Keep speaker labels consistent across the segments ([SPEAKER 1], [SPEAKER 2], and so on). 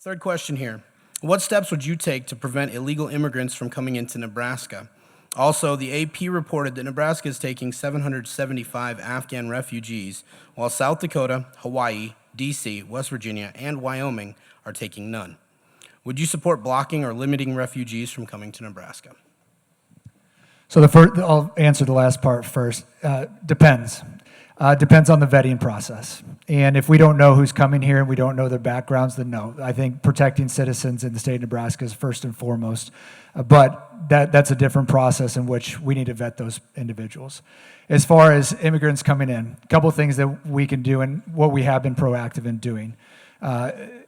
[SPEAKER 1] Third question here. What steps would you take to prevent illegal immigrants from coming into Nebraska? Also, the AP reported that Nebraska is taking 775 Afghan refugees, while South Dakota, Hawaii, D.C., West Virginia, and Wyoming are taking none. Would you support blocking or limiting refugees from coming to Nebraska?
[SPEAKER 2] So I'll answer the last part first. Depends. Depends on the vetting process. And if we don't know who's coming here and we don't know their backgrounds, then no. I think protecting citizens in the state of Nebraska is first and foremost. But that's a different process in which we need to vet those individuals. As far as immigrants coming in, a couple of things that we can do and what we have been proactive in doing.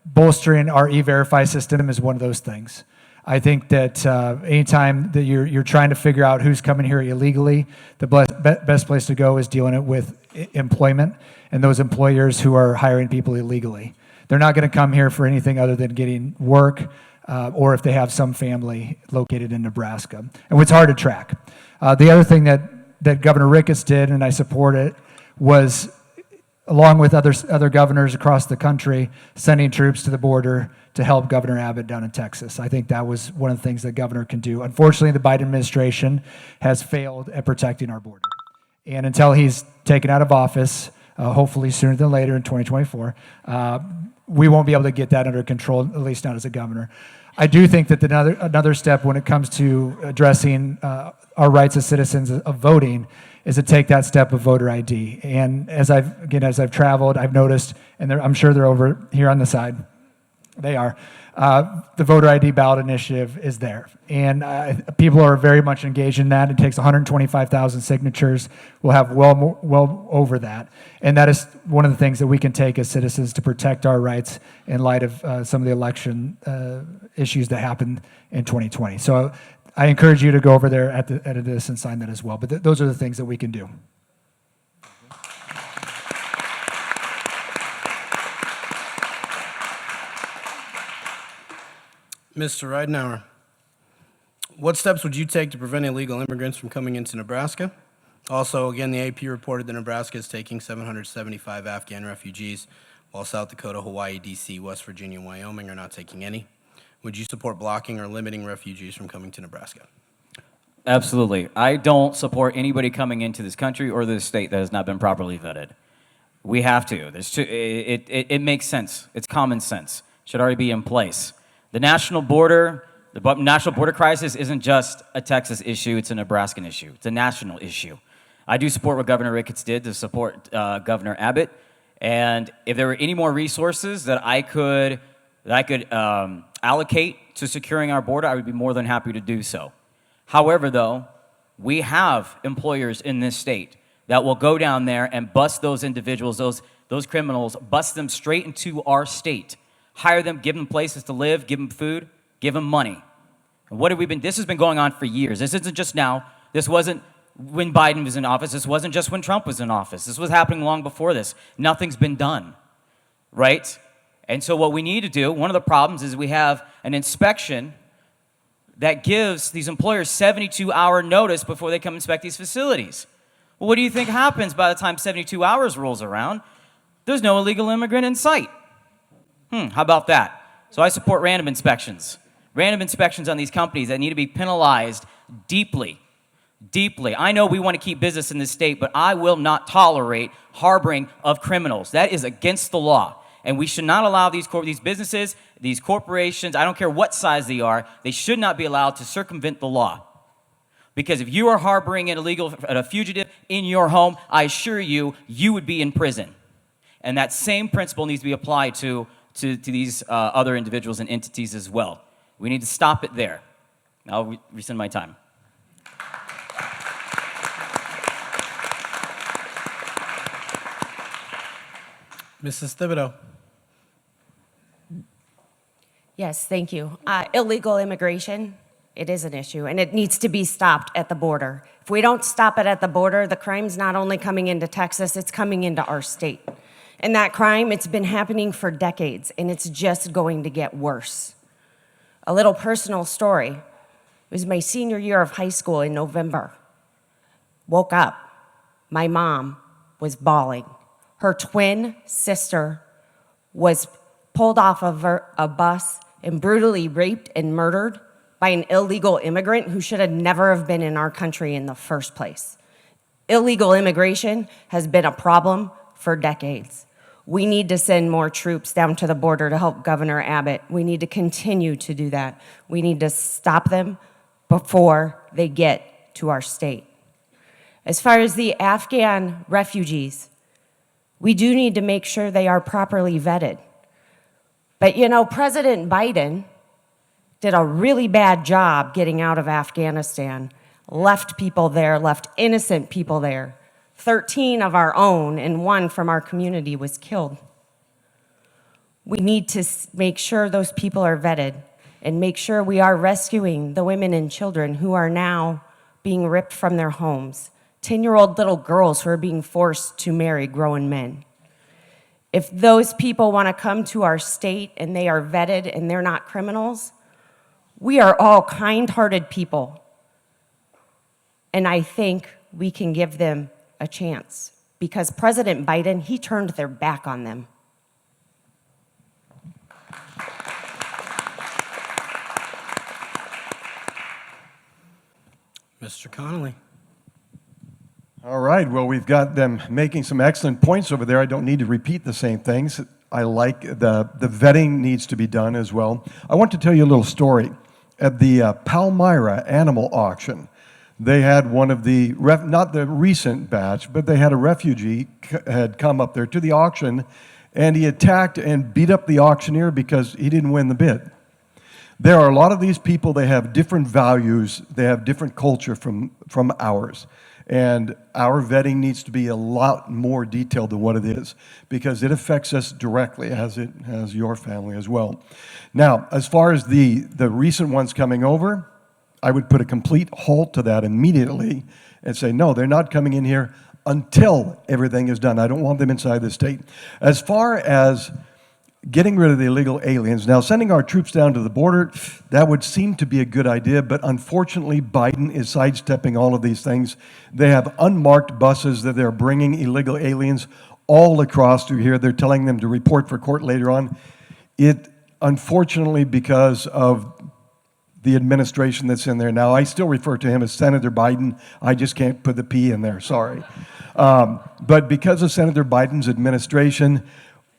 [SPEAKER 2] Bolstering our E-Verify system is one of those things. I think that anytime that you're trying to figure out who's coming here illegally, the best place to go is dealing it with employment and those employers who are hiring people illegally. They're not going to come here for anything other than getting work or if they have some family located in Nebraska. And it's hard to track. The other thing that Governor Ricketts did, and I support it, was along with other governors across the country, sending troops to the border to help Governor Abbott down in Texas. I think that was one of the things that governor can do. Unfortunately, the Biden administration has failed at protecting our border. And until he's taken out of office, hopefully sooner than later in 2024, we won't be able to get that under control, at least not as a governor. I do think that another step when it comes to addressing our rights as citizens of voting is to take that step of voter ID. And as I've traveled, I've noticed, and I'm sure they're over here on the side, they are, the voter ID ballot initiative is there. And people are very much engaged in that. It takes 125,000 signatures. We'll have well over that. And that is one of the things that we can take as citizens to protect our rights in light of some of the election issues that happened in 2020. So I encourage you to go over there at this and sign that as well. But those are the things that we can do.
[SPEAKER 1] Mr. Ridenour, what steps would you take to prevent illegal immigrants from coming into Nebraska? Also, again, the AP reported that Nebraska is taking 775 Afghan refugees, while South Dakota, Hawaii, D.C., West Virginia, and Wyoming are not taking any. Would you support blocking or limiting refugees from coming to Nebraska?
[SPEAKER 3] Absolutely. I don't support anybody coming into this country or this state that has not been properly vetted. We have to. It makes sense. It's common sense. It should already be in place. The national border crisis isn't just a Texas issue, it's a Nebraskan issue. It's a national issue. I do support what Governor Ricketts did to support Governor Abbott. And if there were any more resources that I could allocate to securing our border, I would be more than happy to do so. However, though, we have employers in this state that will go down there and bust those individuals, those criminals, bust them straight into our state. Hire them, give them places to live, give them food, give them money. And what have we been? This has been going on for years. This isn't just now. This wasn't when Biden was in office. This wasn't just when Trump was in office. This was happening long before this. Nothing's been done, right? And so what we need to do, one of the problems is we have an inspection that gives these employers 72-hour notice before they come inspect these facilities. Well, what do you think happens by the time 72 hours rolls around? There's no illegal immigrant in sight. How about that? So I support random inspections. Random inspections on these companies that need to be penalized deeply. Deeply. I know we want to keep business in this state, but I will not tolerate harboring of criminals. That is against the law. And we should not allow these businesses, these corporations, I don't care what size they are, they should not be allowed to circumvent the law. Because if you are harboring a fugitive in your home, I assure you, you would be in prison. And that same principle needs to be applied to these other individuals and entities as well. We need to stop it there. I'll rescind my time.
[SPEAKER 1] Mrs. Thibodeau.
[SPEAKER 4] Yes, thank you. Illegal immigration, it is an issue, and it needs to be stopped at the border. If we don't stop it at the border, the crime's not only coming into Texas, it's coming into our state. And that crime, it's been happening for decades, and it's just going to get worse. A little personal story. It was my senior year of high school in November. Woke up. My mom was bawling. Her twin sister was pulled off of a bus and brutally raped and murdered by an illegal immigrant who should have never have been in our country in the first place. Illegal immigration has been a problem for decades. We need to send more troops down to the border to help Governor Abbott. We need to continue to do that. We need to stop them before they get to our state. As far as the Afghan refugees, we do need to make sure they are properly vetted. But you know, President Biden did a really bad job getting out of Afghanistan, left people there, left innocent people there. 13 of our own and 1 from our community was killed. We need to make sure those people are vetted and make sure we are rescuing the women and children who are now being ripped from their homes, 10-year-old little girls who are being forced to marry grown men. If those people want to come to our state and they are vetted and they're not criminals, we are all kind-hearted people. And I think we can give them a chance because President Biden, he turned their back on them.
[SPEAKER 1] Mr. Connolly.
[SPEAKER 5] All right, well, we've got them making some excellent points over there. I don't need to repeat the same things. I like the vetting needs to be done as well. I want to tell you a little story. At the Palmyra animal auction, they had one of the, not the recent batch, but they had a refugee had come up there to the auction, and he attacked and beat up the auctioneer because he didn't win the bid. There are a lot of these people, they have different values, they have different culture from ours. And our vetting needs to be a lot more detailed than what it is because it affects us directly, as it has your family as well. Now, as far as the recent ones coming over, I would put a complete halt to that immediately and say, no, they're not coming in here until everything is done. I don't want them inside the state. As far as getting rid of the illegal aliens, now sending our troops down to the border, that would seem to be a good idea, but unfortunately Biden is sidestepping all of these things. They have unmarked buses that they're bringing illegal aliens all across through here. They're telling them to report for court later on. It, unfortunately, because of the administration that's in there now, I still refer to him as Senator Biden. I just can't put the P in there, sorry. But because of Senator Biden's administration,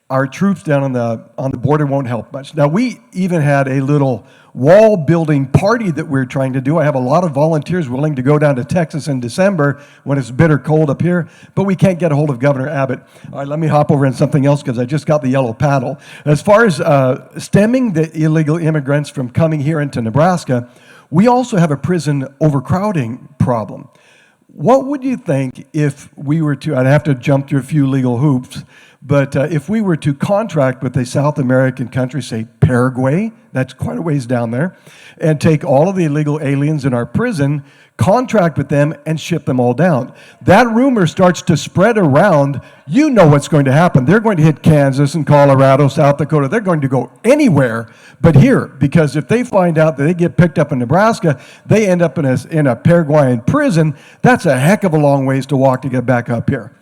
[SPEAKER 5] our troops down on the border won't help much. Now, we even had a little wall building party that we're trying to do. I have a lot of volunteers willing to go down to Texas in December when it's bitter cold up here, but we can't get a hold of Governor Abbott. All right, let me hop over in something else because I just got the yellow paddle. As far as stemming the illegal immigrants from coming here into Nebraska, we also have a prison overcrowding problem. What would you think if we were to, I'd have to jump through a few legal hoops, but if we were to contract with a South American country, say Paraguay, that's quite a ways down there, and take all of the illegal aliens in our prison, contract with them, and ship them all down. That rumor starts to spread around. You know what's going to happen. They're going to hit Kansas and Colorado, South Dakota. They're going to go anywhere but here, because if they find out that they get picked up in Nebraska, they end up in a Paraguayan prison. That's a heck of a long ways to walk to get back up here.